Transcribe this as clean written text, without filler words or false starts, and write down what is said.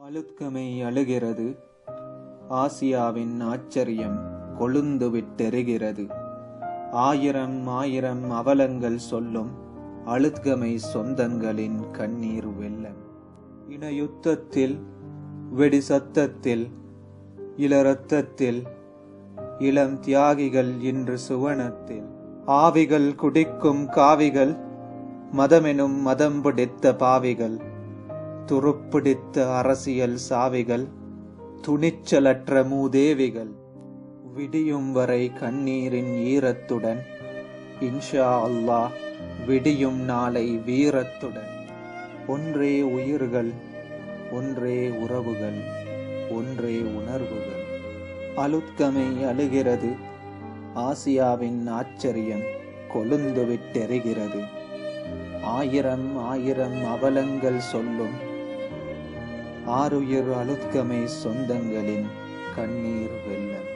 அழுத்கமை அழுகிறது. ஆசியாவின் ஆச்சரியம் கொழுந்து விட்டெரிகிறது. ஆயிரம் ஆயிரம் அவலங்கள் சொல்லும் அழுத்கமை சொந்தங்களின் கண்ணீர் வெள்ளம். இனயுத்தத்தில், வெடி சத்தத்தில், இளரத்தத்தில், இளம் தியாகிகள் இன்று சுவனத்தில். ஆவிகள் குடிக்கும் காவிகள், மதமெனும் மதம் பிடித்த பாவிகள், துருப்பிடித்த அரசியல் சாவிகள், துணிச்சலற்ற மூதேவிகள். விடியும் வரை கண்ணீரின் ஈரத்துடன், இன்ஷா அல்லாஹ் விடியும் நாளை வீரத்துடன். ஒன்றே உயிர்கள், ஒன்றே உறவுகள், ஒன்றே உணர்வுகள். அழுத்கமை அழுகிறது. ஆசியாவின் ஆச்சரியம் கொழுந்து விட்டெரிகிறது. ஆயிரம் ஆயிரம் அவலங்கள் சொல்லும் ஆருயிர் அழுத்கமை சொந்தங்களின் கண்ணீர் வெள்ளம்.